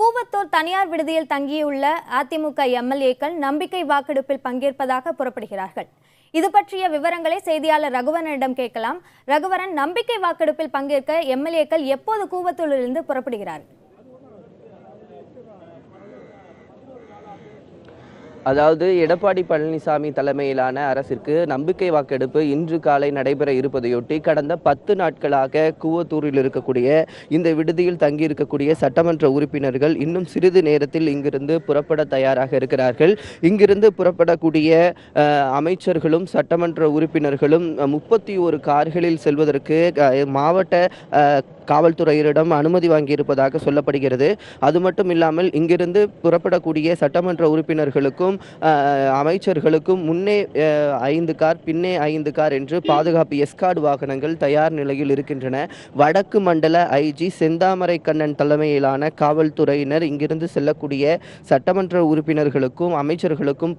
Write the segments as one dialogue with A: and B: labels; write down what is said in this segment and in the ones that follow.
A: கூவத்தூர் தனியார் விடுதியில் தங்கியுள்ள அதிமுக எம்எல்ஏக்கள் நம்பிக்கை வாக்கெடுப்பில் பங்கேற்பதாக புறப்படுகிறார்கள். இது பற்றிய விவரங்களை செய்தியாளர் ரகுவரனிடம் கேட்கலாம். ரகுவரன், நம்பிக்கை வாக்கெடுப்பில் பங்கேற்க எம்எல்ஏக்கள் எப்போது கூவத்தூரிலிருந்து புறப்படுகிறார்கள்?
B: அதாவது எடப்பாடி பழனிசாமி தலைமையிலான அரசிற்கு நம்பிக்கை வாக்கெடுப்பு இன்று காலை நடைபெற இருப்பதையொட்டி கடந்த 10 நாட்களாக கூவத்தூரில் இருக்கக்கூடிய இந்த விடுதியில் தங்கியிருக்கக்கூடிய சட்டமன்ற உறுப்பினர்கள் இன்னும் சிறிது நேரத்தில் இங்கிருந்து புறப்பட தயாராக இருக்கிறார்கள். இங்கிருந்து புறப்படக்கூடிய அமைச்சர்களும் சட்டமன்ற உறுப்பினர்களும் 31 கார்களில் செல்வதற்கு மாவட்ட காவல்துறையினரிடம் அனுமதி வாங்கியிருப்பதாக சொல்லப்படுகிறது. அது மட்டும் இல்லாமல் இங்கிருந்து புறப்படக்கூடிய சட்டமன்ற உறுப்பினர்களுக்கும் அமைச்சர்களுக்கும் முன்னே 5 கார் பின்னே 5 கார் என்று பாதுகாப்பு எஸ்கார்டு வாகனங்கள் தயார் நிலையில் இருக்கின்றன. வடக்கு மண்டல ஐஜி செந்தாமரை கண்ணன் தலைமையிலான காவல்துறையினர் இங்கிருந்து செல்லக்கூடிய சட்டமன்ற உறுப்பினர்களுக்கும் அமைச்சர்களுக்கும்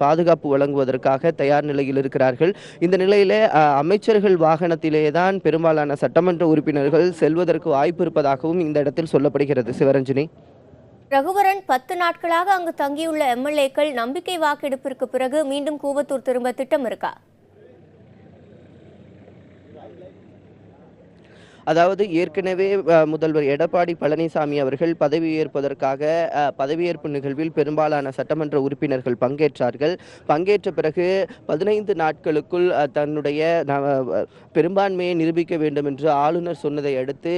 B: பாதுகாப்பு வழங்குவதற்காக தயார் நிலையில் இருக்கிறார்கள். இந்த நிலையில அமைச்சர்கள் வாகனத்திலே தான் பெரும்பாலான சட்டமன்ற உறுப்பினர்கள் செல்வதற்கு வாய்ப்பு இருப்பதாகவும் இந்த இடத்தில் சொல்லப்படுகிறது. சிவரஞ்சனி.
C: ரகுவரன், 10 நாட்களாக அங்கு தங்கியுள்ள எம்எல்ஏக்கள் நம்பிக்கை வாக்கெடுப்பிற்கு பிறகு மீண்டும் கூவத்தூர் திரும்ப திட்டம் இருக்கா?
B: அதாவது ஏற்கனவே முதல்வர் எடப்பாடி பழனிசாமி அவர்கள் பதவியேற்பதற்காக பதவியேற்பு நிகழ்வில் பெரும்பாலான சட்டமன்ற உறுப்பினர்கள் பங்கேற்றார்கள். பங்கேற்ற பிறகு 15 நாட்களுக்குள் தன்னுடைய பெரும்பான்மையை நிரூபிக்க வேண்டும் என்று ஆளுநர் சொன்னதை அடுத்து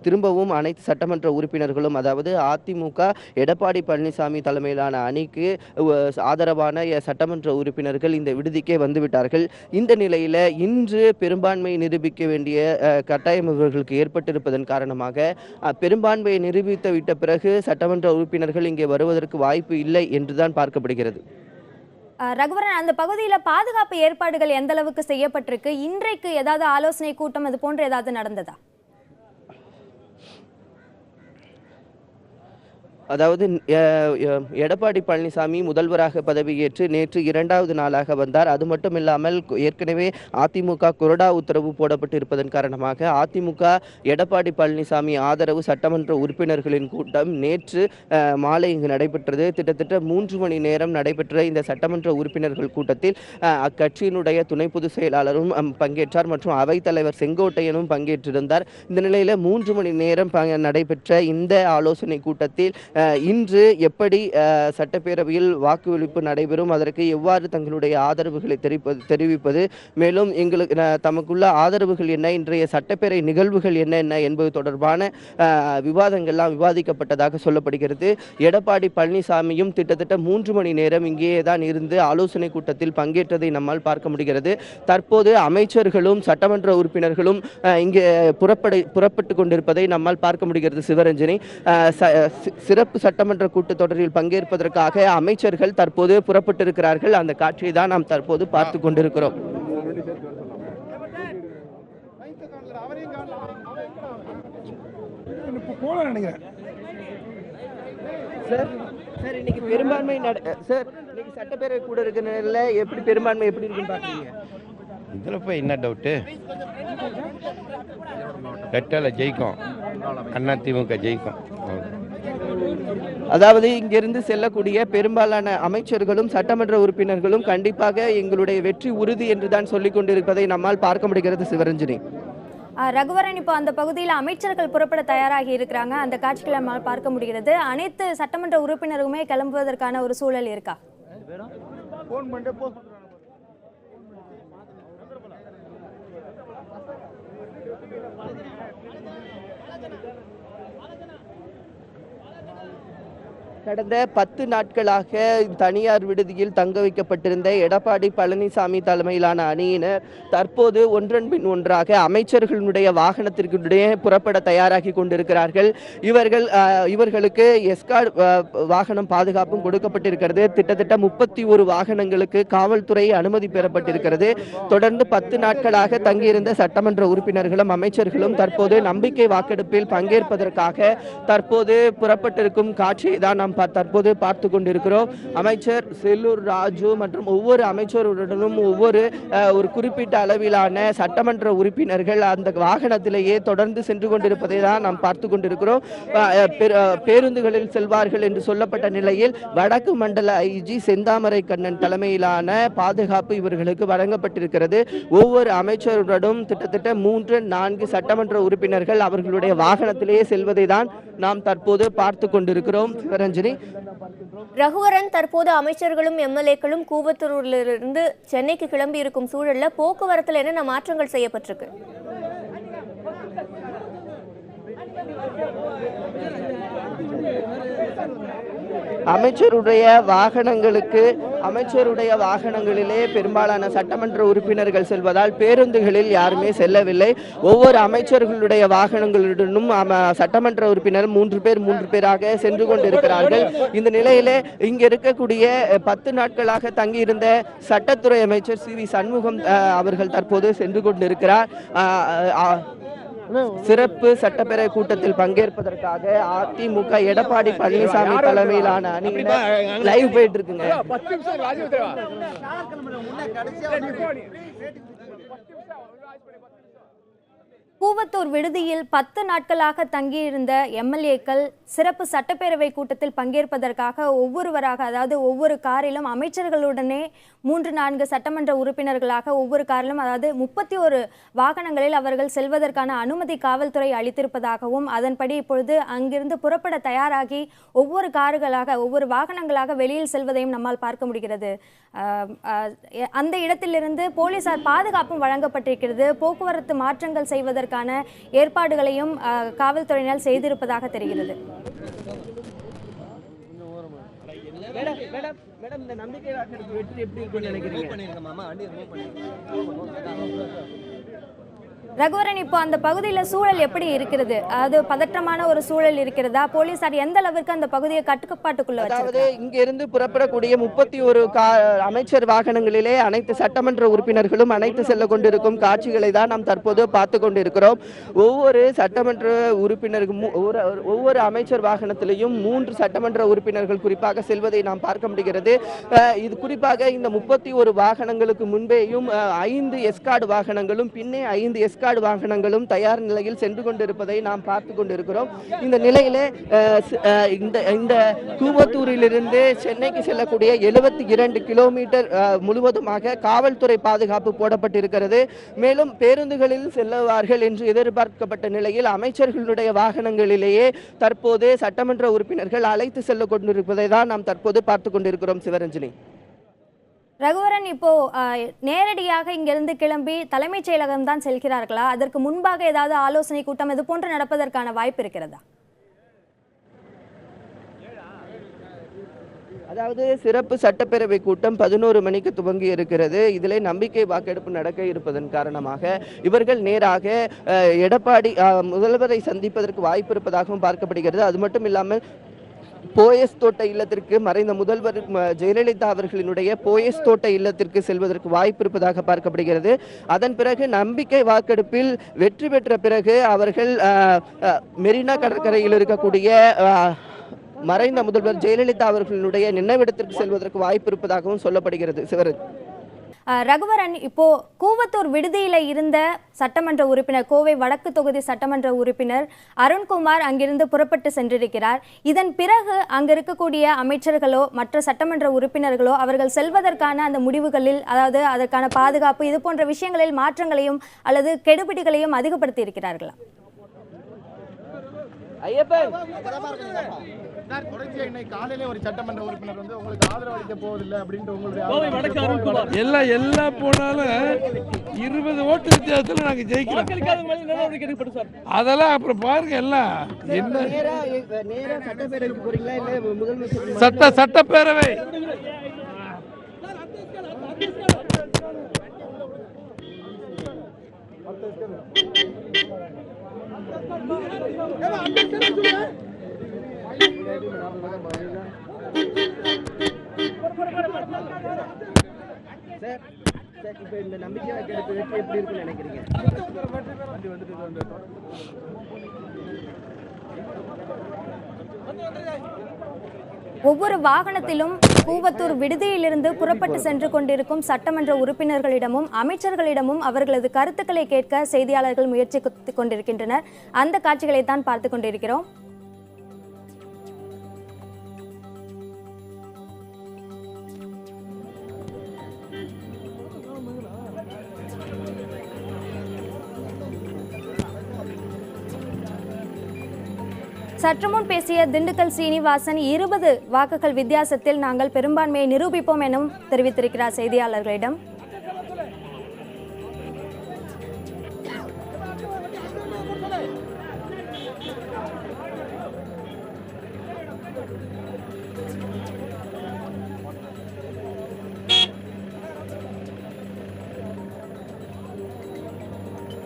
B: திரும்பவும் அனைத்து சட்டமன்ற உறுப்பினர்களும், அதாவது அதிமுக எடப்பாடி பழனிசாமி தலைமையிலான அணிக்கு ஆதரவான சட்டமன்ற உறுப்பினர்கள் இந்த விடுதிக்கே வந்துவிட்டார்கள். இந்த நிலையில இன்று பெரும்பான்மையை நிரூபிக்க வேண்டிய கட்டாயம் இவர்களுக்கு ஏற்பட்டிருப்பதன் காரணமாக பெரும்பான்மையை நிரூபித்து விட்ட பிறகு சட்டமன்ற உறுப்பினர்கள் இங்கே வருவதற்கு வாய்ப்பு இல்லை என்றுதான் பார்க்கப்படுகிறது.
A: ரகுவரன், அந்த பகுதியில் பாதுகாப்பு ஏற்பாடுகள் எந்த அளவுக்கு செய்யப்பட்டிருக்கு? இன்றைக்கு ஏதாவது ஆலோசனை கூட்டம் அது போன்ற ஏதாவது நடந்ததா?
B: அதாவது எடப்பாடி பழனிசாமி முதல்வராக பதவியேற்று நேற்று 2வது நாளாக வந்தார். அது மட்டும் இல்லாமல் ஏற்கனவே அதிமுக கொறடா உத்தரவு போடப்பட்டு இருப்பதன் காரணமாக அதிமுக எடப்பாடி பழனிசாமி ஆதரவு சட்டமன்ற உறுப்பினர்களின் கூட்டம் நேற்று மாலை இங்கு நடைபெற்றது. கிட்டத்தட்ட 3 மணி நேரம் நடைபெற்ற இந்த சட்டமன்ற உறுப்பினர்கள் கூட்டத்தில் அக்கட்சியினுடைய துணை பொதுச் செயலாளரும் பங்கேற்றார் மற்றும் அவைத்தலைவர் செங்கோட்டையனும் பங்கேற்றிருந்தார். இந்த நிலையில் 3 மணி நேரம் நடைபெற்ற இந்த ஆலோசனை கூட்டத்தில் இன்று எப்படி சட்டப்பேரவையில் வாக்குவளிப்பு நடைபெறும், அதற்கு எவ்வாறு தங்களுடைய ஆதரவுகளை தெரிவிப்பது, மேலும் எங்களுக்கு தமக்குள்ள ஆதரவுகள் என்ன, இன்றைய சட்டப்பேரவை நிகழ்வுகள் என்ன என்பது தொடர்பான விவாதங்கள்லாம் விவாதிக்கப்பட்டதாக சொல்லப்படுகிறது. எடப்பாடி பழனிசாமியும் கிட்டத்தட்ட 3 மணி நேரம் இங்கேயே தான் இருந்து ஆலோசனை கூட்டத்தில் பங்கேற்றதை நம்மால் பார்க்க முடிகிறது. தற்போது அமைச்சர்களும் சட்டமன்ற உறுப்பினர்களும் இங்கே புறப்பட்டு கொண்டிருப்பதை நம்மால் பார்க்க முடிகிறது. சிவரஞ்சனி, சிறப்பு சட்டமன்ற கூட்டத்தொடரில் பங்கேற்பதற்காக அமைச்சர்கள் தற்போது புறப்பட்டிருக்கிறார்கள். அந்த காட்சியை தான் நாம் தற்போது பார்த்து கொண்டிருக்கிறோம். சார், இன்னைக்கு பெரும்பான்மை சார், இன்னைக்கு சட்டப்பேரவை கூட இருக்கிற எப்படி பெரும்பான்மை எப்படி இருக்குன்னு பாக்குறீங்க?
D: இதில் போய் என்ன டவுட்டு? ரெட்டலை ஜெயிக்கும், அதிமுக ஜெயிக்கும்.
B: அதாவது இங்கிருந்து செல்லக்கூடிய பெரும்பாலான அமைச்சர்களும் சட்டமன்ற உறுப்பினர்களும் கண்டிப்பாக எங்களுடைய வெற்றி உறுதி என்றுதான் சொல்லிக் கொண்டிருப்பதை நம்மால் பார்க்க முடிகிறது. சிவரஞ்சனி.
A: ரகுவரன், இப்போ அந்த பகுதியில் அமைச்சர்கள் புறப்பட தயாராகி இருக்கிறாங்க. அந்த காட்சிகளை நம்மால் பார்க்க முடிகிறது. அனைத்து சட்டமன்ற உறுப்பினருமே கிளம்புவதற்கான ஒரு சூழல் இருக்கா?
B: கடந்த 10 நாட்களாக தனியார் விடுதியில் தங்க வைக்கப்பட்டிருந்த எடப்பாடி பழனிசாமி தலைமையிலான அணியினர் தற்போது ஒன்றன் பின் ஒன்றாக அமைச்சர்களுடைய வாகனத்திற்குடைய புறப்பட தயாராகி கொண்டிருக்கிறார்கள். இவர்களுக்கு எஸ்கார்ட் வாகனம் பாதுகாப்பும் கொடுக்கப்பட்டிருக்கிறது. கிட்டத்தட்ட 31 வாகனங்களுக்கு காவல்துறை அனுமதி பெறப்பட்டிருக்கிறது. தொடர்ந்து 10 நாட்களாக தங்கியிருந்த சட்டமன்ற உறுப்பினர்களும் அமைச்சர்களும் தற்போது நம்பிக்கை வாக்கெடுப்பில் பங்கேற்பதற்காக தற்போது புறப்பட்டிருக்கும் காட்சியை தான் நாம் தற்போது பார்த்து கொண்டிருக்கிறோம். அமைச்சர் செல்லூர் ராஜு மற்றும் ஒவ்வொரு அமைச்சருடனும் ஒரு குறிப்பிட்ட அளவிலான சட்டமன்ற உறுப்பினர்கள் அந்த வாகனத்திலேயே தொடர்ந்து சென்று கொண்டிருப்பதை தான் நாம் பார்த்து கொண்டிருக்கிறோம். பேருந்துகளில் செல்வார்கள் என்று சொல்லப்பட்ட நிலையில் வடக்கு மண்டல ஐஜி செந்தாமரை கண்ணன் தலைமையிலான பாதுகாப்பு இவர்களுக்கு வழங்கப்பட்டிருக்கிறது. ஒவ்வொரு அமைச்சருடனும் கிட்டத்தட்ட 3-4 சட்டமன்ற உறுப்பினர்கள் அவர்களுடைய வாகனத்திலேயே செல்வதை தான் நாம் தற்போது பார்த்து கொண்டிருக்கிறோம். சிவரஞ்சனி,
C: ரகுவரன், தற்போது அமைச்சர்களும் எம்எல்ஏக்களும் கூவத்தூரிலிருந்து சென்னைக்கு கிளம்பி இருக்கும் சூழல்ல போக்குவரத்துல என்னென்ன மாற்றங்கள் செய்யப்பட்டிருக்கு?
B: அமைச்சருடைய வாகனங்களிலே பெரும்பாலான சட்டமன்ற உறுப்பினர்கள் செல்வதால் பேருந்துகளில் யாருமே செல்லவில்லை. ஒவ்வொரு அமைச்சர்களுடைய வாகனங்களுடனும் சட்டமன்ற உறுப்பினர் 3 பேராக சென்று கொண்டிருக்கிறார்கள். இந்த நிலையிலே இங்க இருக்கக்கூடிய 10 நாட்களாக தங்கியிருந்த சட்டத்துறை அமைச்சர் CV சண்முகம் அவர்கள் தற்போது சென்று கொண்டிருக்கிறார். சிறப்பு சட்டப்பேரவை கூட்டத்தில் பங்கேற்பதற்காக அதிமுக எடப்பாடி பழனிசாமி தலைமையிலான அணி லைவ் போயிட்டு இருக்குங்க.
A: கூவத்தூர் விடுதியில் 10 நாட்களாக தங்கியிருந்த எம்எல்ஏக்கள் சிறப்பு சட்டப்பேரவை கூட்டத்தில் பங்கேற்பதற்காக ஒவ்வொருவராக, அதாவது ஒவ்வொரு காரிலும் அமைச்சர்களுடனே 3-4 சட்டமன்ற உறுப்பினர்களாக ஒவ்வொரு காரிலும், அதாவது 31 வாகனங்களில் அவர்கள் செல்வதற்கான அனுமதி காவல்துறை அளித்திருப்பதாகவும் அதன்படி இப்பொழுது அங்கிருந்து புறப்பட தயாராகி ஒவ்வொரு வாகனங்களாக வெளியில் செல்வதையும் நம்மால் பார்க்க முடிகிறது. அந்த இடத்திலிருந்து போலீசார் பாதுகாப்பும் வழங்கப்பட்டிருக்கிறது. போக்குவரத்து மாற்றங்கள் செய்வதற்கான ஏற்பாடுகளையும் காவல்துறையினர் செய்திருப்பதாக தெரிகிறது. ரகுவரன், இப்போ அந்த பகுதியில் சூழல் எப்படி இருக்கிறது? அது பதற்றமான ஒரு சூழல் இருக்கிறதா? போலீசார் எந்த அளவிற்கு அந்த பகுதியை கட்டுப்பாட்டுக்குள்ள வச்சிருக்காங்க?
B: இங்கிருந்து புறப்படக்கூடிய 31 அமைச்சர் வாகனங்களிலே அனைத்து சட்டமன்ற உறுப்பினர்களும் அனைத்து செல்ல கொண்டிருக்கும் காட்சிகளை தான் நாம் தற்போது பார்த்து கொண்டிருக்கிறோம். ஒவ்வொரு சட்டமன்ற உறுப்பினருக்கும் ஒவ்வொரு அமைச்சர் வாகனத்திலையும் 3 சட்டமன்ற உறுப்பினர்கள் குறிப்பாக செல்வதை நாம் பார்க்க முடிகிறது. இது குறிப்பாக இந்த 31 வாகனங்களுக்கு முன்பேயும் 5 எஸ்கார்டு வாகனங்களும் பின்னே 5 எஸ்கார்டு வாகனங்களும் தயார் நிலையில் சென்று கொண்டிருப்பதை நாம் பார்த்து கொண்டிருக்கிறோம். இந்த நிலையிலே இந்த கூவத்தூரிலிருந்து சென்னைக்கு செல்லக்கூடிய 72 கிலோமீட்டர் முழுவதுமாக காவல்துறை பாதுகாப்பு போடப்பட்டிருக்கிறது. மேலும் பேருந்துகளில் செல்லுவார்கள் என்று எதிர்பார்க்கப்பட்ட நிலையில் அமைச்சர்களுடைய வாகனங்களிலேயே தற்போது சட்டமன்ற உறுப்பினர்கள் அழைத்து செல்ல கொண்டிருப்பதை தான் நாம் தற்போது பார்த்து கொண்டிருக்கிறோம். சிவரஞ்சனி,
A: ரகுவரன், இப்போ நேரடியாக இங்கிருந்து கிளம்பி தலைமைச் செயலகம் தான் செல்கிறார்களா? அதற்கு முன்பாக ஏதாவது ஆலோசனை கூட்டம் இது போன்று நடப்பதற்கான வாய்ப்பு இருக்கிறதா?
B: அதாவது சிறப்பு சட்டப்பேரவை கூட்டம் 11 மணிக்கு துவங்கி இருக்கிறது. இதில் நம்பிக்கை வாக்கெடுப்பு நடக்க இருப்பதன் காரணமாக இவர்கள் நேராக எடப்பாடி முதல்வரை சந்திப்பதற்கு வாய்ப்பு இருப்பதாகவும் பார்க்கப்படுகிறது. அது மட்டும் இல்லாமல் போயஸ் தோட்ட இல்லத்திற்கு மறைந்த முதல்வர் ஜெயலலிதா அவர்களினுடைய போயஸ் தோட்ட இல்லத்திற்கு செல்வதற்கு வாய்ப்பு இருப்பதாக பார்க்கப்படுகிறது. அதன் பிறகு நம்பிக்கை வாக்கெடுப்பில் வெற்றி பெற்ற பிறகு அவர்கள் மெரினா கடற்கரையில் இருக்கக்கூடிய மறைந்த முதல்வர் ஜெயலலிதா அவர்களுடைய நினைவிடத்திற்கு செல்வதற்கு வாய்ப்பு இருப்பதாகவும் சொல்லப்படுகிறது. சிவரன்,
A: ரகுவரன், இப்போ கூவத்தூர் விடுதியில இருந்த சட்டமன்ற உறுப்பினர், கோவை வடக்கு தொகுதி சட்டமன்ற உறுப்பினர் அருண்குமார் அங்கிருந்து புறப்பட்டு சென்றிருக்கிறார். இதன் பிறகு அங்க இருக்கக்கூடிய அமைச்சர்களோ மற்ற சட்டமன்ற உறுப்பினர்களோ அவர்கள் செல்வதற்கான அந்த முடிவுகளில், அதாவது அதற்கான பாதுகாப்பு இது போன்ற விஷயங்களில் மாற்றங்களையும் அல்லது கெடுபிடிகளையும் அதிகப்படுத்தி இருக்கிறார்களா?
E: எல்லாம் போனாலும் 20 ஓட்டு வித்தியாசத்துல நாங்க ஜெயிக்கிறோம். அதெல்லாம் அப்புறம் பாருங்க. எல்லாம் என்ன சட்டப்பேரவை
B: இந்த நம்பிக்கை வாக்கெடுப்பு வெற்றி எப்படி இருக்குன்னு நினைக்கிறீங்க?
A: ஒவ்வொரு வாகனத்திலும் கூவத்தூர் விடுதியிலிருந்து புறப்பட்டு சென்று கொண்டிருக்கும் சட்டமன்ற உறுப்பினர்களிடமும் அமைச்சர்களிடமும் அவர்களது கருத்துக்களை கேட்க செய்தியாளர்கள் முயற்சி கொண்டிருக்கின்றனர். அந்த காட்சிகளை தான் பார்த்து கொண்டிருக்கிறோம். சற்று முன் பேசிய திண்டுக்கல் சீனிவாசன் 20 வாக்குகள் வித்தியாசத்தில் நாங்கள் பெரும்பான்மையை நிரூபிப்போம் எனவும் தெரிவித்திருக்கிறார் செய்தியாளர்களிடம்.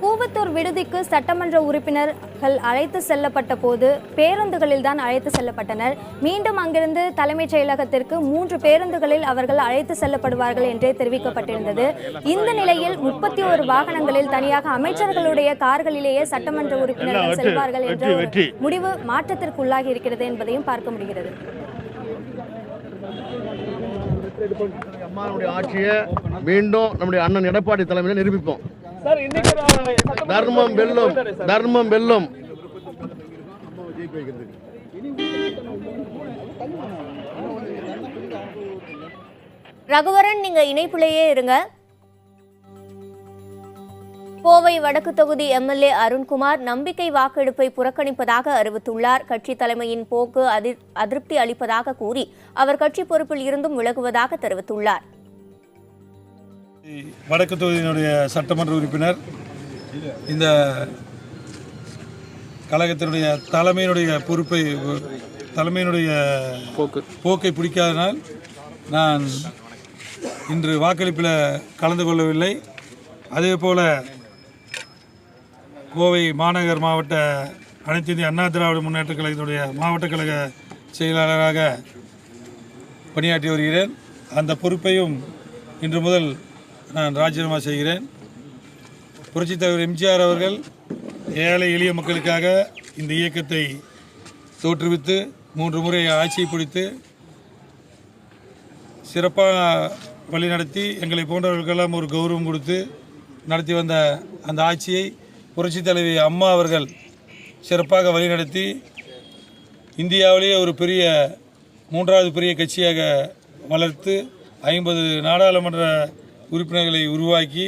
A: கூவத்தூர் விடுதிக்கு சட்டமன்ற உறுப்பினர்கள் அழைத்து செல்லப்பட்ட போது பேருந்துகளில் தான் அழைத்து செல்லப்பட்டனர். மீண்டும் அங்கிருந்து தலைமைச் செயலகத்திற்கு 3 பேருந்துகளில் அவர்கள் அழைத்து செல்லப்படுவார்கள் என்றே தெரிவிக்கப்பட்டிருந்தது. இந்த நிலையில் 31 வாகனங்களில் தனியாக அமைச்சர்களுடைய கார்களிலேயே சட்டமன்ற உறுப்பினர்கள் செல்வார்கள் என்ற ஒரு முடிவு மாற்றத்திற்கு உள்ளாகி இருக்கிறது என்பதையும் பார்க்க முடிகிறது.
F: அம்மாவுடைய ஆட்சியை மீண்டும் நம்முடைய அண்ணன் எடப்பாடி தலைமையில் நிரூபிப்போம். தர்மம் வெல்லும், தர்மம் வெல்லும்.
C: ரகுவரன், நீங்க இணைப்பிலேயே இருங்க. கோவை வடக்கு தொகுதி எம்எல்ஏ அருண்குமார் நம்பிக்கை வாக்கெடுப்பை புறக்கணிப்பதாக அறிவித்துள்ளார். கட்சி தலைமையின் போக்கு அதிருப்தி அளிப்பதாக கூறி அவர் கட்சி பொறுப்பில் இருந்தும் விலகுவதாக தெரிவித்துள்ளார்.
G: வடக்கு தொகுதியினுடைய சட்டமன்ற உறுப்பினர் இந்த கழகத்தினுடைய தலைமையினுடைய போக்கை பிடிக்காதனால் நான் இன்று வாக்களிப்பில் கலந்து கொள்ளவில்லை. அதே போல கோவை மாநகர் மாவட்ட அனைத்து இந்திய அண்ணா திராவிட முன்னேற்ற கழகத்தினுடைய மாவட்ட கழக செயலாளராக பணியாற்றி வருகிறேன். அந்த பொறுப்பையும் இன்று முதல் நான் ராஜினாமா செய்கிறேன். புரட்சித் தலைவர் எம்ஜிஆர் அவர்கள் ஏழை எளிய மக்களுக்காக இந்த இயக்கத்தை தோற்றுவித்து 3 முறை ஆட்சியை பிடித்து சிறப்பாக வழிநடத்தி எங்களை போன்றவர்களுக்கெல்லாம் ஒரு கௌரவம் கொடுத்து நடத்தி வந்த அந்த ஆட்சியை புரட்சித் தலைவி அம்மா அவர்கள் சிறப்பாக வழிநடத்தி இந்தியாவிலேயே ஒரு 3வது பெரிய கட்சியாக வளர்த்து 50 நாடாளுமன்ற உறுப்பினர்களை உருவாக்கி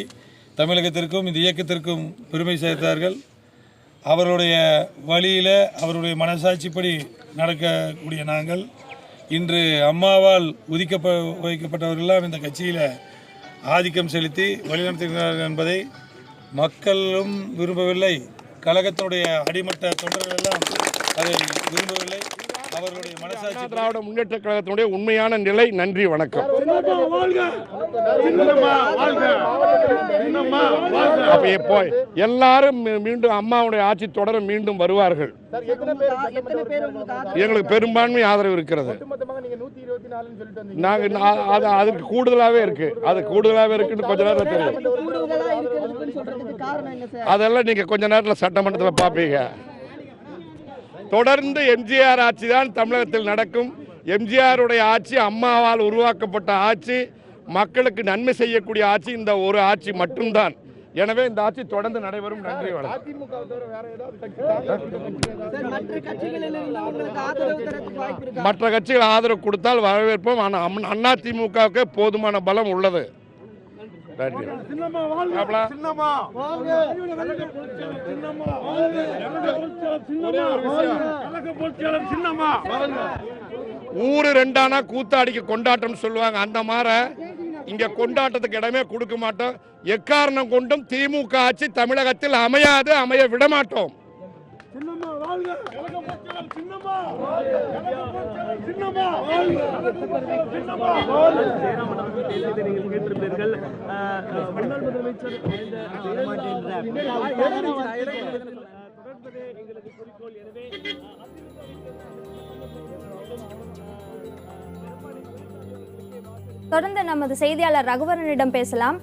G: தமிழகத்திற்கும் இந்த இயக்கத்திற்கும் பெருமை சேர்த்தார்கள். அவர்களுடைய வழியில் அவருடைய மனசாட்சிப்படி நடக்கக்கூடிய நாங்கள் இன்று அம்மாவால் வைக்கப்பட்டவர்களெல்லாம் இந்த கட்சியில் ஆதிக்கம் செலுத்தி வழிநடத்துகிறார்கள் என்பதை மக்களும் விரும்பவில்லை. கழகத்தினுடைய அடிமட்ட தொண்டர்கள் எல்லாம் அதை விரும்பவில்லை. அவர்களுடைய மனசாட்சி
E: திராவிட முன்னேற்ற கழகத்தினுடைய உண்மையான நிலை. நன்றி, வணக்கம். எல்லாரும் மீண்டும் அம்மாவுடைய ஆட்சி தொடர மீண்டும் வருவார்கள். எங்களுக்கு பெரும்பான்மை ஆதரவு இருக்கிறது. அதுக்கு கூடுதலாகவே இருக்கு. அது கூடுதலாகவே இருக்குன்னு கொஞ்ச நேரம் தெரியும். அதெல்லாம் நீங்க கொஞ்ச நேரத்தில் சட்டமன்றத்தில் பார்ப்பீங்க. தொடர்ந்து எம்ஜிஆர் ஆட்சி தான் தமிழகத்தில் நடக்கும். எம்ஜிஆருடைய ஆட்சி அம்மாவால் உருவாக்கப்பட்ட ஆட்சி, மக்களுக்கு நன்மை செய்யக்கூடிய ஆட்சி இந்த ஒரு ஆட்சி மட்டும்தான். எனவே இந்த ஆட்சி தொடர்ந்து நடைபெறும். நன்றி, வணக்கம். மற்ற கட்சிகள் ஆதரவு கொடுத்தால் வரவேற்போம். ஆனால் அதிமுகவுக்கு போதுமான பலம் உள்ளது. நன்றி. ஊரு ரெண்டானா கூத்தாடிக்கு கொண்டாட்டம் சொல்லுவாங்க. அந்த மாதிரி இங்க கொண்டாட்டத்துக்கு இடமே கொடுக்க மாட்டோம். எக்காரணம் கொண்டும் திமுக ஆட்சி தமிழகத்தில் அமையாது, அமைய விட மாட்டோம்.
A: தொடர்ந்து நமது செய்தியாளர் ரகுவரனிடம் பேசலாம்.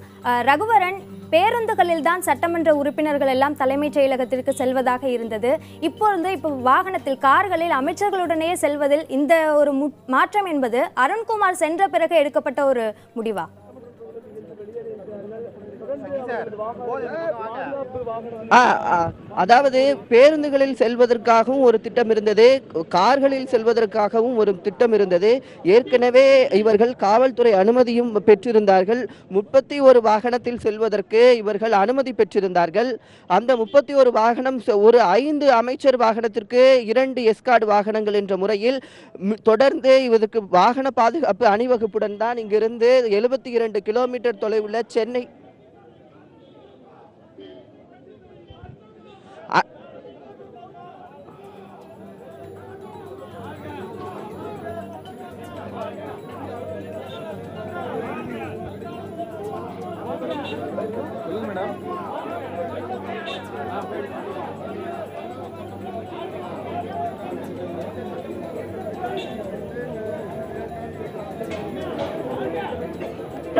A: ரகுவரன், பேருந்துகளில் தான் சட்டமன்ற உறுப்பினர்கள் எல்லாம் தலைமைச் செயலகத்திற்கு செல்வதாக இருந்தது. இப்போ வாகனத்தில் கார்களில் அமைச்சர்களுடனே செல்வதில் இந்த ஒரு மாற்றம் என்பது அருண்குமார் சென்ற பிறகு எடுக்கப்பட்ட ஒரு முடிவா?
B: அதாவது பேருந்துகளில் செல்வதற்காகவும் ஒரு திட்டம் இருந்தது, கார்களில் செல்வதற்காகவும் ஒரு திட்டம் இருந்தது. ஏற்கனவே இவர்கள் காவல்துறை அனுமதியும் பெற்றிருந்தார்கள். 31 வாகனத்தில் செல்வதற்கு இவர்கள் அனுமதி பெற்றிருந்தார்கள். அந்த 31 வாகனம் ஒரு 5 அமைச்சர் வாகனத்திற்கு 2 எஸ்கார்ட் வாகனங்கள் என்ற முறையில் தொடர்ந்து இதற்கு வாகன பாதுகாப்பு அணிவகுப்புடன் தான் இங்கிருந்து 72 கிலோமீட்டர் தொலைவுள்ள சென்னை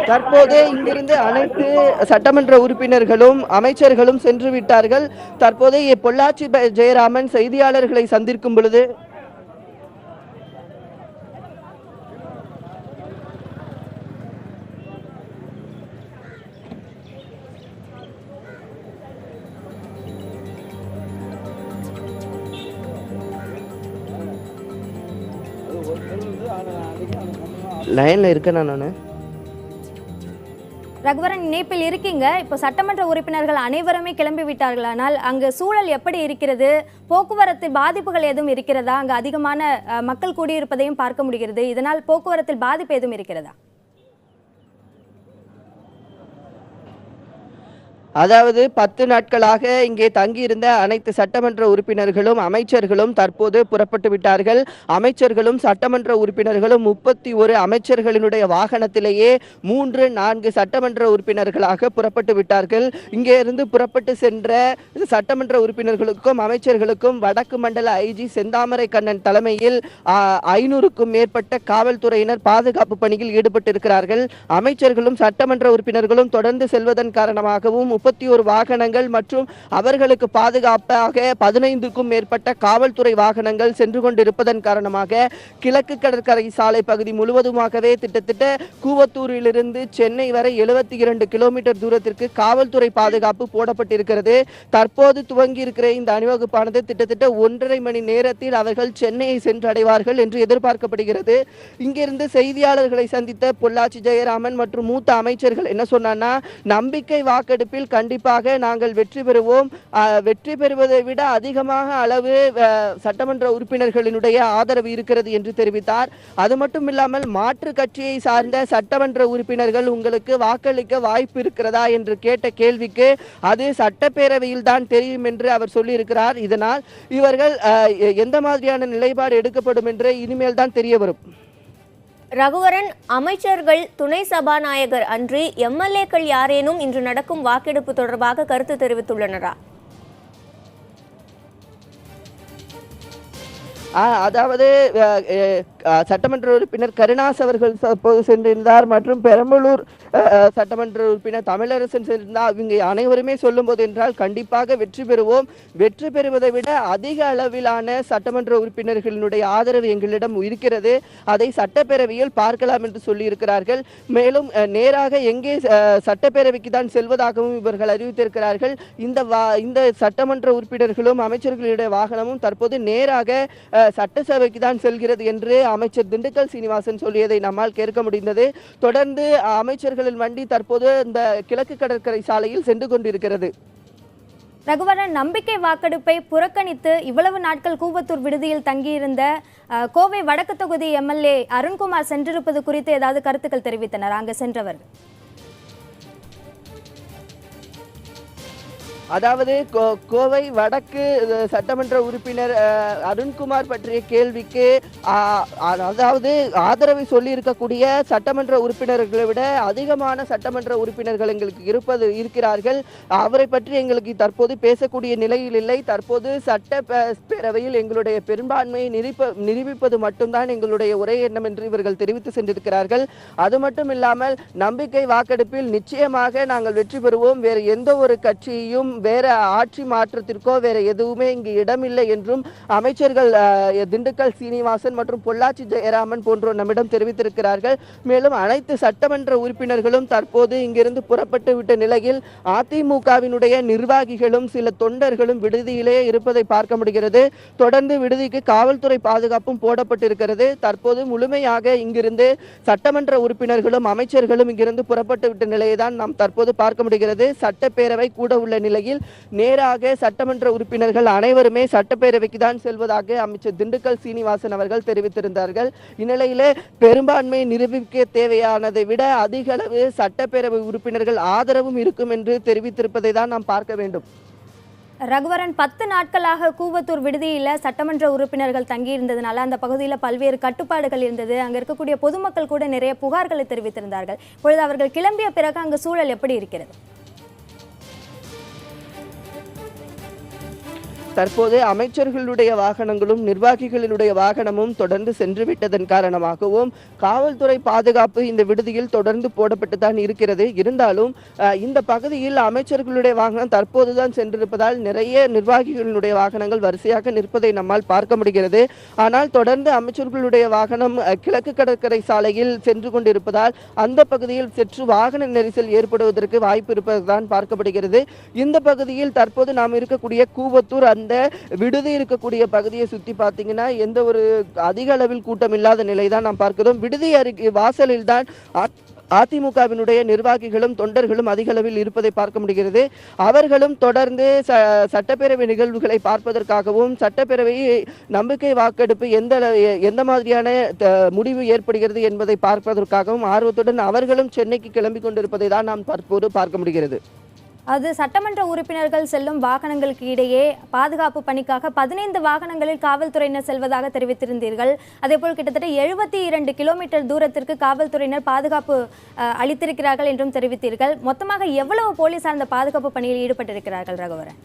B: தற்போது இங்கிருந்து அனைத்து சட்டமன்ற உறுப்பினர்களும் அமைச்சர்களும் சென்று விட்டார்கள். தற்போது பொள்ளாச்சி ஜெயராமன் செய்தியாளர்களை சந்திக்கும் பொழுது லைன்ல இருக்கேன் நான்.
A: ரகுவரன், இணைப்பில் இருக்கீங்க. இப்போ சட்டமன்ற உறுப்பினர்கள் அனைவருமே கிளம்பி விட்டார்களானால் அங்கு சூழல் எப்படி இருக்கிறது? போக்குவரத்து பாதிப்புகள் எதுவும் இருக்கிறதா? அங்கு அதிகமான மக்கள் கூடியிருப்பதையும் பார்க்க முடிகிறது. இதனால் போக்குவரத்தில் பாதிப்பு எதுவும் இருக்கிறதா?
B: அதாவது 10 நாட்களாக இங்கே தங்கியிருந்த அனைத்து சட்டமன்ற உறுப்பினர்களும் அமைச்சர்களும் தற்போது புறப்பட்டு விட்டார்கள். அமைச்சர்களும் சட்டமன்ற உறுப்பினர்களும் 31 அமைச்சர்களினுடைய வாகனத்திலேயே 3-4 சட்டமன்ற உறுப்பினர்களாக புறப்பட்டு விட்டார்கள். இங்கே இருந்து புறப்பட்டு சென்ற சட்டமன்ற உறுப்பினர்களுக்கும் அமைச்சர்களுக்கும் வடக்கு மண்டல ஐஜி செந்தாமரை கண்ணன் தலைமையில் 500க்கும் மேற்பட்ட காவல்துறையினர் பாதுகாப்பு பணியில் ஈடுபட்டிருக்கிறார்கள். அமைச்சர்களும் சட்டமன்ற உறுப்பினர்களும் தொடர்ந்து செல்வதன் காரணமாகவும் 31 வாகனங்கள் மற்றும் அவர்களுக்கு பாதுகாப்பாக 15க்கும் மேற்பட்ட காவல்துறை வாகனங்கள் சென்று கொண்டிருப்பதன் காரணமாக கிழக்கு கடற்கரை சாலை பகுதி முழுவதுமாகவே கிட்டத்தட்ட கூவத்தூரிலிருந்து சென்னை வரை 72 கிலோமீட்டர் தூரத்திற்கு காவல்துறை பாதுகாப்பு போடப்பட்டிருக்கிறது. தற்போது துவங்கி இருக்கிற இந்த அணிவகுப்பானது கிட்டத்தட்ட 1.5 மணி நேரத்தில் அவர்கள் சென்னையை சென்றடைவார்கள் என்று எதிர்பார்க்கப்படுகிறது. இங்கிருந்து செய்தியாளர்களை சந்தித்த பொள்ளாச்சி ஜெயராமன் மற்றும் மூத்த அமைச்சர்கள் என்ன சொன்னான்னா, நம்பிக்கை வாக்கெடுப்பில் கண்டிப்பாக நாங்கள் வெற்றி பெறுவோம். வெற்றி பெறுவதை விட அதிகமாக அளவு சட்டமன்ற உறுப்பினர்களினுடைய ஆதரவு இருக்கிறது என்று தெரிவித்தார். அது மட்டும் இல்லாமல் மாற்று கட்சியை சார்ந்த சட்டமன்ற உறுப்பினர்கள் உங்களுக்கு வாக்களிக்க வாய்ப்பு இருக்கிறதா என்று கேட்ட கேள்விக்கு அது சட்டப்பேரவையில் தான் தெரியும் என்று அவர் சொல்லியிருக்கிறார். இதனால் இவர்கள் எந்த மாதிரியான நிலைப்பாடு எடுக்கப்படும் என்று இனிமேல் தான் தெரிய வரும்.
C: ரகுவரன், அமைச்சர்கள், துணை சபாநாயகர் அன்றி எம்எல்ஏக்கள் யாரேனும் இன்று நடக்கும் வாக்கெடுப்பு தொடர்பாக கருத்து தெரிவித்துள்ளனரா?
B: அதாவது சட்டமன்ற உறுப்பினர் கருணாஸ் அவர்கள் சென்றிருந்தார் மற்றும் பெரம்பலூர் சட்டமன்ற உறுப்பினர் தமிழரசன் சென்றிருந்தார். இவங்க அனைவருமே சொல்லும் போது என்றால் கண்டிப்பாக வெற்றி பெறுவோம், வெற்றி பெறுவதை விட அதிக அளவிலான சட்டமன்ற உறுப்பினர்களினுடைய ஆதரவு எங்களிடம் இருக்கிறது, அதை சட்டப்பேரவையில் பார்க்கலாம் என்று சொல்லியிருக்கிறார்கள். மேலும் நேராக எங்கே சட்டப்பேரவைக்கு தான் செல்வதாகவும் இவர்கள் அறிவித்திருக்கிறார்கள். இந்த சட்டமன்ற உறுப்பினர்களும் அமைச்சர்களுடைய வாகனமும் தற்போது நேராக சட்டசபைக்கு தான் செல்கிறது என்று அமைச்சர் திண்டுக்கல் சீனிவாசன் சொல்லியதை நம்மால் கேட்க முடிந்தது. தொடர்ந்து அமைச்சர்களின் வண்டி தற்போது இந்த கிழக்கு கடற்கரை சாலையில் சென்று கொண்டிருக்கிறது.
A: ரகுவரன், நம்பிக்கை வாக்கெடுப்பை புறக்கணித்து இவ்வளவு நாட்கள் கூவத்தூர் விடுதியில் தங்கியிருந்த கோவை வடக்கு தொகுதி எம்எல்ஏ அருண்குமார் சென்றிருப்பது குறித்து ஏதாவது கருத்துக்கள் தெரிவித்தனர் அங்கு சென்றவர்கள்?
B: அதாவது கோவை வடக்கு சட்டமன்ற உறுப்பினர் அருண்குமார் பற்றிய கேள்விக்கு அதாவது ஆதரவை சொல்லி இருக்கக்கூடிய சட்டமன்ற உறுப்பினர்களை விட அதிகமான சட்டமன்ற உறுப்பினர்கள் எங்களுக்கு இருக்கிறார்கள். அவரை பற்றி எங்களுக்கு தற்போது பேசக்கூடிய நிலையில் இல்லை. தற்போது சட்டப்பேரவையில் எங்களுடைய பெரும்பான்மையை நிரூபிப்பது மட்டும்தான் எங்களுடைய ஒரே எண்ணம் என்று இவர்கள் தெரிவித்து சென்றிருக்கிறார்கள். அது மட்டும் இல்லாமல் நம்பிக்கை வாக்கெடுப்பில் நிச்சயமாக நாங்கள் வெற்றி பெறுவோம். வேறு எந்த ஒரு கட்சியையும் வேற ஆட்சி மாற்றத்திற்கோ வேற எதுவுமே இங்கு இடமில்லை என்றும் அமைச்சர்கள் திண்டுக்கல் சீனிவாசன் மற்றும் பொள்ளாச்சி ஜெயராமன் போன்றோர் நம்மிடம் தெரிவித்திருக்கிறார்கள். மேலும் அனைத்து சட்டமன்ற உறுப்பினர்களும் தற்போது இங்கிருந்து புறப்பட்டு விட்ட நிலையில் அதிமுகவினுடைய நிர்வாகிகளும் சில தொண்டர்களும் விடுதியிலே இருப்பதை பார்க்க முடிகிறது. தொடர்ந்து விடுதிக்கு காவல்துறை பாதுகாப்பும் போடப்பட்டிருக்கிறது. தற்போது முழுமையாக இங்கிருந்து சட்டமன்ற உறுப்பினர்களும் அமைச்சர்களும் இங்கிருந்து புறப்பட்டு விட்ட நிலையை தான் நாம் தற்போது பார்க்க முடிகிறது. சட்டப்பேரவை கூட உள்ள நிலையில் நேராக சட்டமன்ற உறுப்பினர்கள் அனைவருமே சட்டப்பேரவைக்கு தான் செல்வதாக அமைச்சர் திண்டுக்கல் சீனிவாசன் அவர்கள் தெரிவித்திருந்தார்கள். இந்நிலையிலே பெரும்பான்மை நிரூபிக்க தேவையானதை விட அதிக அளவு சட்டப்பேரவை உறுப்பினர்கள் ஆதரவும் இருக்கும் என்று தெரிவித்திருப்பதை தான் நாம் பார்க்க வேண்டும்.
A: ரகுவரன், 10 நாட்களாக கூவத்தூர் விடுதியில் சட்டமன்ற உறுப்பினர்கள் தங்கியிருந்ததுனால அந்த பகுதியில் பல்வேறு கட்டுப்பாடுகள் இருந்தது. அங்கே இருக்கக்கூடிய பொதுமக்கள் கூட நிறைய புகார்களை தெரிவித்திருந்தார்கள். இப்பொழுது அவர்கள் கிளம்பிய பிறகு அங்கு சூழல் எப்படி இருக்கிறது?
B: தற்போது அமைச்சர்களுடைய வாகனங்களும் நிர்வாகிகளுடைய வாகனமும் தொடர்ந்து சென்று விட்டதன் காரணமாகவும் காவல்துறை பாதுகாப்பு இந்த விடுதியில் தொடர்ந்து போடப்பட்டு தான் இருக்கிறது. இருந்தாலும் இந்த பகுதியில் அமைச்சர்களுடைய வாகனம் தற்போதுதான் சென்றிருப்பதால் நிறைய நிர்வாகிகளுடைய வாகனங்கள் வரிசையாக நிற்பதை நம்மால் பார்க்க முடிகிறது. ஆனால் தொடர்ந்து அமைச்சர்களுடைய வாகனம் கிழக்கு கடற்கரை சாலையில் சென்று கொண்டிருப்பதால் அந்த பகுதியில் சற்று வாகன நெரிசல் ஏற்படுவதற்கு வாய்ப்பு இருப்பதுதான் பார்க்கப்படுகிறது. இந்த பகுதியில் தற்போது நாம் இருக்கக்கூடிய கூவத்தூர் அந்த விடுதி இருக்கக்கூடிய பகுதியை சுற்றி பார்த்தீங்கன்னா எந்த ஒரு அதிக அளவில் கூட்டம் இல்லாத நிலை தான் நாம் பார்க்கிறோம். விடுதி வாசலில் தான் அதிமுகவினுடைய நிர்வாகிகளும் தொண்டர்களும் அதிக அளவில் இருப்பதை பார்க்க முடிகிறது. அவர்களும் தொடர்ந்து சட்டப்பேரவை நிகழ்வுகளை பார்ப்பதற்காகவும் சட்டப்பேரவை நம்பிக்கை வாக்கெடுப்பு எந்த மாதிரியான முடிவு ஏற்படுகிறது என்பதை பார்ப்பதற்காகவும் ஆர்வத்துடன் அவர்களும் சென்னைக்கு கிளம்பி கொண்டிருப்பதை தான் நாம் தற்போது பார்க்க முடிகிறது.
A: அது சட்டமன்ற உறுப்பினர்கள் செல்லும் வாகனங்களுக்கு இடையே பாதுகாப்பு பணிக்காக 15 வாகனங்களில் காவல்துறையினர் செல்வதாக தெரிவித்திருந்தீர்கள். அதேபோல் கிட்டத்தட்ட 72 கிலோமீட்டர் தூரத்திற்கு காவல்துறையினர் பாதுகாப்பு அளித்திருக்கிறார்கள் என்றும் தெரிவித்தீர்கள். மொத்தமாக எவ்வளவு போலீசார் அந்த பாதுகாப்பு பணியில் ஈடுபட்டிருக்கிறார்கள் ரகுவரன்?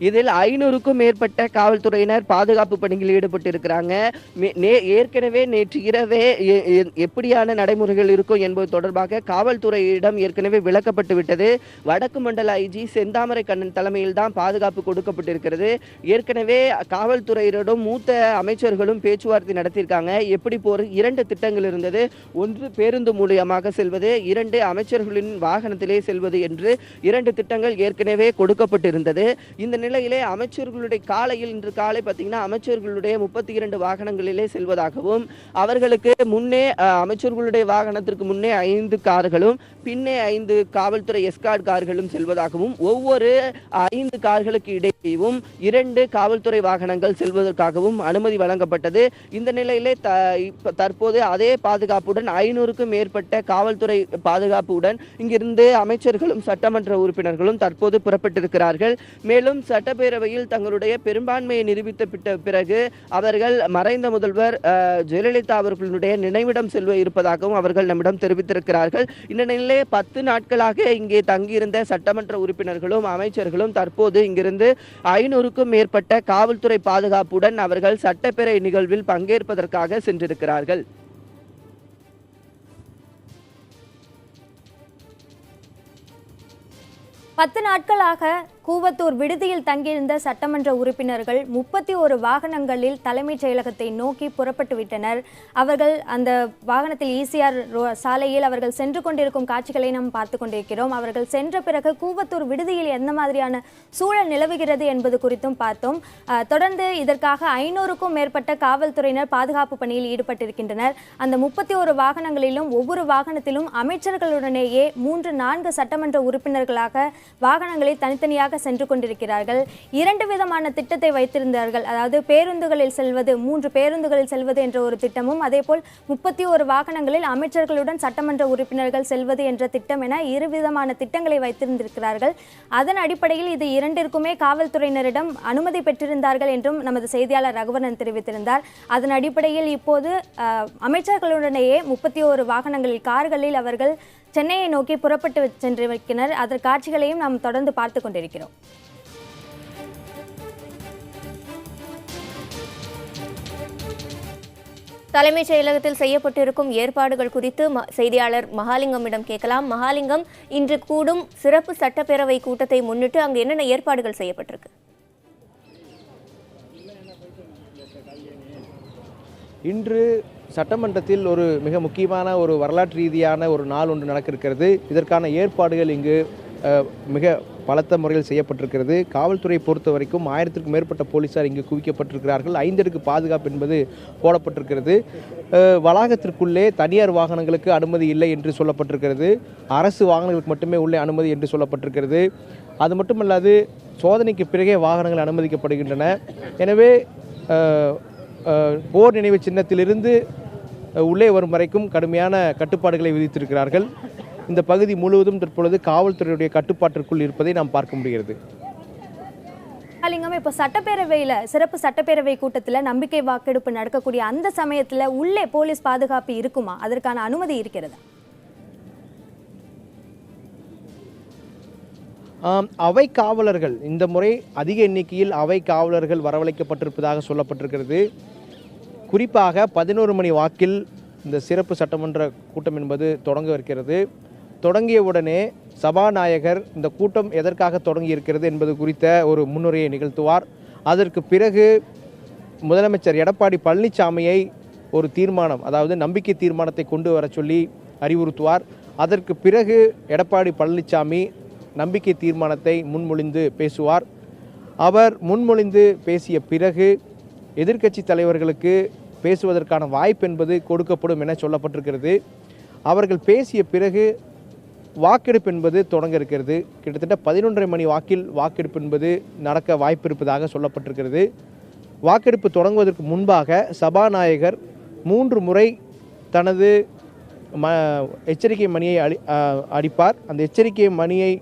B: இதில் 500க்கும் மேற்பட்ட காவல்துறையினர் பாதுகாப்பு பணியில் ஈடுபட்டிருக்கிறாங்க. ஏற்கனவே நேற்று இரவே எப்படியான நடைமுறைகள் இருக்கும் என்பது தொடர்பாக காவல்துறையிடம் ஏற்கனவே விளக்கப்பட்டு விட்டது. வடக்கு மண்டல ஐஜி செந்தாமரை கண்ணன் தலைமையில் தான் பாதுகாப்பு கொடுக்கப்பட்டிருக்கிறது. ஏற்கனவே காவல்துறையினரும் மூத்த அமைச்சர்களும் பேச்சுவார்த்தை நடத்தியிருக்காங்க. எப்படி போற 2 திட்டங்கள் இருந்தது. ஒன்று பேருந்து மூலியமாக செல்வது, 2 அமைச்சர்களின் வாகனத்திலே செல்வது என்று 2 திட்டங்கள் ஏற்கனவே கொடுக்கப்பட்டிருந்தது. இந்த நிலையிலே அமைச்சர்களுடைய இன்று காலை பார்த்தீங்கன்னா அமைச்சர்களுடைய 32 வாகனங்களிலே செல்வதாகவும் அவர்களுக்கு முன்னே அமைச்சர்களுடைய வாகனத்திற்கு முன்னே 5 கார்களும் பின்னே 5 காவல்துறை எஸ்கார்ட் கார்களும் செல்வதாகவும் ஒவ்வொரு 5 கார்களுக்கு இடையேயும் 2 காவல்துறை வாகனங்கள் செல்வதற்காகவும் அனுமதி வழங்கப்பட்டது. இந்த நிலையிலே தற்போது அதே பாதுகாப்புடன் 500க்கும் மேற்பட்ட காவல்துறை பாதுகாப்புடன் இங்கிருந்து அமைச்சர்களும் சட்டமன்ற உறுப்பினர்களும் தற்போது புறப்பட்டிருக்கிறார்கள். மேலும் சட்டப்பேரவையில் தங்களுடைய பெரும்பான்மையை நிரூபித்த பிறகு அவர்கள் மறைந்த முதல்வர் ஜெயலலிதா அவர்களுடைய நினைவிடம் செல்வ இருப்பதாகவும் அவர்கள் நம்மிடம் தெரிவித்திருக்கிறார்கள். இந்த நிலையிலே 10 நாட்களாக இங்கே தங்கியிருந்த சட்டமன்ற உறுப்பினர்களும் அமைச்சர்களும் தற்போது இங்கிருந்து 500க்கும் மேற்பட்ட காவல்துறை பாதுகாப்புடன் அவர்கள் சட்டப்பேரவை நிகழ்வில் பங்கேற்பதற்காக சென்றிருக்கிறார்கள்.
A: 10 நாட்களாக கூவத்தூர் விடுதியில் தங்கியிருந்த சட்டமன்ற உறுப்பினர்கள் 31 வாகனங்களில் தலைமைச் செயலகத்தை நோக்கி புறப்பட்டு விட்டனர். அவர்கள் அந்த வாகனத்தில் ஈசிஆர் சாலையில் அவர்கள் சென்று கொண்டிருக்கும் காட்சிகளை நாம் பார்த்து கொண்டிருக்கிறோம். அவர்கள் சென்ற பிறகு கூவத்தூர் விடுதியில் எந்த மாதிரியான சூழல் நிலவுகிறது என்பது குறித்தும் பார்த்தோம். தொடர்ந்து இதற்காக 500க்கும் மேற்பட்ட காவல்துறையினர் பாதுகாப்பு பணியில் ஈடுபட்டிருக்கின்றனர். அந்த 31 வாகனங்களிலும் ஒவ்வொரு வாகனத்திலும் அமைச்சர்களுடனேயே 3-4 சட்டமன்ற உறுப்பினர்களாக வாகனங்களை தனித்தனியாக வழியாக சென்று கொண்டிருக்கிறார்கள். 2 விதமான திட்டத்தை வைத்திருந்தார்கள். அதாவது பேருந்துகளில் செல்வது, 3 பேருந்துகளில் செல்வது என்ற ஒரு திட்டமும், அதேபோல் 31 வாகனங்களில் அமைச்சர்களுடன் சட்டமன்ற உறுப்பினர்கள் செல்வது என்ற திட்டம் என 2 விதமான திட்டங்களை வைத்திருந்திருக்கிறார்கள். அதன் அடிப்படையில் இது 2ற்குமே காவல்துறையினரிடம் அனுமதி பெற்றிருந்தார்கள் என்றும் நமது செய்தியாளர் ரகுவரன் தெரிவித்திருந்தார். அதன் அடிப்படையில் இப்போது அமைச்சர்களுடனேயே 31 வாகனங்களில், கார்களில் அவர்கள் சென்னையை நோக்கி புறப்பட்டு சென்றிருக்கிறார். அதன் காட்சிகளையும் நாம் தொடர்ந்து பார்த்து கொண்டிருக்கிறோம்.
C: தலைமைச் செயலகத்தில் செய்யப்பட்டிருக்கும் ஏற்பாடுகள் குறித்து செய்தியாளர் மகாலிங்கமிடம் கேட்கலாம். மகாலிங்கம், இன்று கூடும் சிறப்பு சட்டப்பேரவை கூட்டத்தை முன்னிட்டு அங்கு என்னென்ன ஏற்பாடுகள் செய்யப்பட்டிருக்கு?
H: இன்று சட்டமன்றத்தில் ஒரு மிக முக்கியமான ஒரு வரலாற்று ரீதியான ஒரு நாள் ஒன்று நடக்க இருக்கிறது. இதற்கான ஏற்பாடுகள் இங்கு மிக பலத்த முறையில் செய்யப்பட்டிருக்கிறது. காவல்துறை பொறுத்த வரைக்கும் 1000க்கும் மேற்பட்ட போலீசார் இங்கு குவிக்கப்பட்டிருக்கிறார்கள். 5 அடுக்கு பாதுகாப்பு என்பது போடப்பட்டிருக்கிறது. வளாகத்திற்குள்ளே தனியார் வாகனங்களுக்கு அனுமதி இல்லை என்று சொல்லப்பட்டிருக்கிறது. அரசு வாகனங்களுக்கு மட்டுமே உள்ளே அனுமதி என்று சொல்லப்பட்டிருக்கிறது. அது மட்டுமல்லாது சோதனைக்கு பிறகே வாகனங்கள் அனுமதிக்கப்படுகின்றன. எனவே போர் நினைவு சின்னத்திலிருந்து உள்ளே வரும் வரைக்கும் கடுமையான கட்டுப்பாடுகளை விதித்திருக்கிறார்கள். இந்த பகுதி முழுவதும் தற்பொழுது காவல்துறையுடைய கட்டுப்பாட்டிற்குள் இருப்பதை நாம் பார்க்க முடிகிறது.
A: இப்போ சட்டப்பேரவையில், சிறப்பு சட்டப்பேரவை கூட்டத்தில் நம்பிக்கை வாக்கெடுப்பு நடக்கக்கூடிய அந்த சமயத்தில் உள்ளே போலீஸ் பாதுகாப்பு இருக்குமா? அதற்கான அனுமதி இருக்கிறதா?
H: அவை காவலர்கள் இந்த முறை அதிக எண்ணிக்கையில் அவை காவலர்கள் வரவழைக்கப்பட்டிருப்பதாக சொல்லப்பட்டிருக்கிறது. குறிப்பாக 11 மணி வாக்கில் இந்த சிறப்பு சட்டமன்ற கூட்டம் என்பது தொடங்க இருக்கிறது. தொடங்கியவுடனே சபாநாயகர் இந்த கூட்டம் எதற்காக தொடங்கி இருக்கிறது என்பது குறித்த ஒரு முன்னுரையை நிகழ்த்துவார். அதற்கு பிறகு முதலமைச்சர் எடப்பாடி பழனிசாமியை ஒரு தீர்மானம், அதாவது நம்பிக்கை தீர்மானத்தை கொண்டு வர சொல்லி அறிவுறுத்துவார். அதற்கு பிறகு எடப்பாடி பழனிசாமி நம்பிக்கை தீர்மானத்தை முன்மொழிந்து பேசுவார். அவர் முன்மொழிந்து பேசிய பிறகு எதிர்க்கட்சி தலைவர்களுக்கு பேசுவதற்கான வாய்ப்பு என்பது கொடுக்கப்படும் என சொல்லப்பட்டிருக்கிறது. அவர்கள் பேசிய பிறகு வாக்கெடுப்பு என்பது தொடங்க இருக்கிறது. கிட்டத்தட்ட 11:30 மணி வாக்கில் வாக்கெடுப்பு என்பது நடக்க வாய்ப்பு இருப்பதாக சொல்லப்பட்டிருக்கிறது. வாக்கெடுப்பு தொடங்குவதற்கு முன்பாக சபாநாயகர் 3 முறை தனது எச்சரிக்கை மணியை அடிப்பார். அந்த எச்சரிக்கை மணியை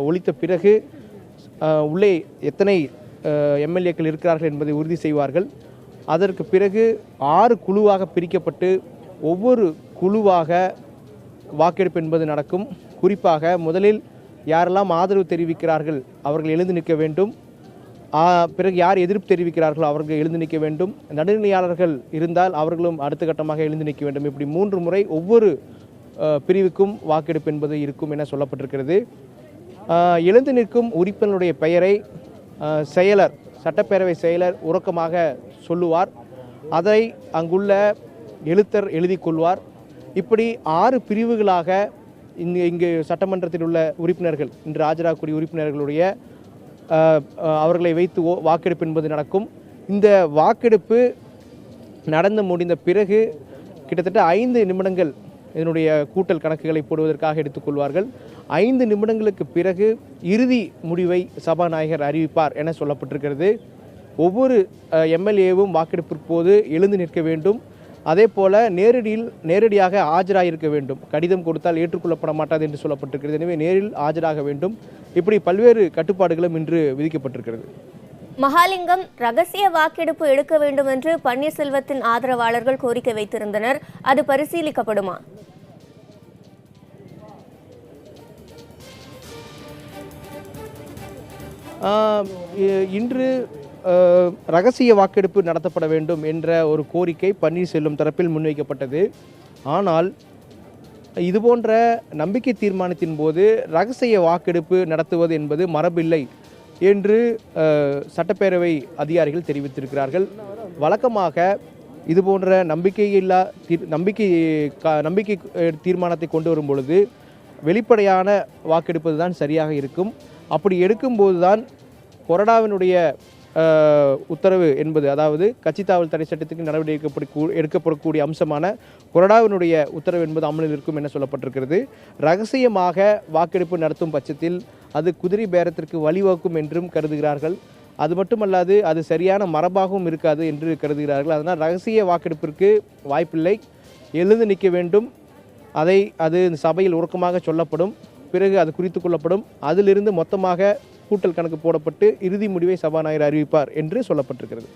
H: ஒலித்த பிறகு உள்ளே எத்தனை எம்எல்ஏக்கள் இருக்கிறார்கள் என்பதை உறுதி செய்வார்கள். அதற்கு பிறகு 6 குழுவாக பிரிக்கப்பட்டு ஒவ்வொரு குழுவாக வாக்கெடுப்பு என்பது நடக்கும். குறிப்பாக முதலில் யாரெல்லாம் ஆதரவு தெரிவிக்கிறார்கள் அவர்கள் எழுந்து நிற்க வேண்டும். பிறகு யார் எதிர்ப்பு தெரிவிக்கிறார்களோ அவர்கள் எழுந்து நிற்க வேண்டும். நடுநிலையாளர்கள் இருந்தால் அவர்களும் அடுத்த கட்டமாக எழுந்து நிற்க வேண்டும். இப்படி 3 முறை ஒவ்வொரு பிரிவுக்கும் வாக்கெடுப்பு என்பது இருக்கும் என சொல்லப்பட்டிருக்கிறது. எழுந்து நிற்கும் உறுப்பினருடைய பெயரை செயலர், சட்டப்பேரவை செயலர் உறக்கமாக சொல்லுவார். அதை அங்குள்ள எழுத்தர் எழுதி கொள்வார். இப்படி 6 பிரிவுகளாக இங்கு சட்டமன்றத்தில் உள்ள உறுப்பினர்கள், இன்று ஆஜராகக்கூடிய உறுப்பினர்களுடைய அவர்களை வைத்து வாக்கெடுப்பு என்பது நடக்கும். இந்த வாக்கெடுப்பு நடந்து முடிந்த பிறகு கிட்டத்தட்ட 5 நிமிடங்கள் இதனுடைய கூட்டல் கணக்குகளை போடுவதற்காக எடுத்துக்கொள்வார்கள். 5 நிமிடங்களுக்கு பிறகு இறுதி முடிவை சபாநாயகர் அறிவிப்பார் என சொல்லப்பட்டிருக்கிறது. ஒவ்வொரு எம்எல்ஏவும் வாக்கெடுப்பிற்கு போது எழுந்து நிற்க வேண்டும். அதே போல நேரடியாக ஆஜராகிருக்க வேண்டும். கடிதம் கொடுத்தால் ஏற்றுக்கொள்ளப்பட மாட்டாது என்று சொல்லப்பட்டிருக்கிறது. எனவே நேரில் ஆஜராக வேண்டும். இப்படி பல்வேறு கட்டுப்பாடுகளும் இன்று விதிக்கப்பட்டிருக்கிறது.
C: மகாலிங்கம், ரகசிய வாக்கெடுப்பு எடுக்க வேண்டும் என்று பன்னீர்செல்வத்தின் ஆதரவாளர்கள் கோரிக்கை வைத்திருந்தனர். அது பரிசீலிக்கப்படுமா?
H: இன்று ரகசிய வாக்கெடுப்பு நடத்தப்பட வேண்டும் என்ற ஒரு கோரிக்கை பன்னீர்செல்வம் தரப்பில் முன்வைக்கப்பட்டது. ஆனால் இதுபோன்ற நம்பிக்கை தீர்மானத்தின் போது ரகசிய வாக்கெடுப்பு நடத்துவது என்பது மரபில்லை என்று சட்டப்பேரவை அதிகாரிகள் தெரிவித்திருக்கிறார்கள். வழக்கமாக இதுபோன்ற நம்பிக்கை தீர்மானத்தை கொண்டு வரும் பொழுது வெளிப்படையான வாக்கெடுப்பது தான் சரியாக இருக்கும். அப்படி எடுக்கும்போது தான் கொறடாவினுடைய உத்தரவு என்பது, அதாவது கட்சி தாவல் தடை சட்டத்துக்கு நடவடிக்கை எடுக்கப்படக்கூடிய அம்சமான கொறடாவினுடைய உத்தரவு என்பது அமலில் இருக்கும் என சொல்லப்பட்டிருக்கிறது. ரகசியமாக வாக்கெடுப்பு நடத்தும் பட்சத்தில் அது குதிரை பேரத்திற்கு வழிவகுக்கும் என்றும் கருதுகிறார்கள். அது மட்டுமல்லாது அது சரியான மரபாகவும் இருக்காது என்று கருதுகிறார்கள். அதனால் ரகசிய வாக்கெடுப்பிற்கு வாய்ப்பில்லை, எழுந்து நிற்க வேண்டும். அது சபையில் உறக்கமாக சொல்லப்படும், பிறகு அது குறித்து கொள்ளப்படும். அதிலிருந்து மொத்தமாக கூட்டல் கணக்கு போடப்பட்டு இறுதி முடிவை சபாநாயகர் அறிவிப்பார் என்று சொல்லப்பட்டிருக்கிறது.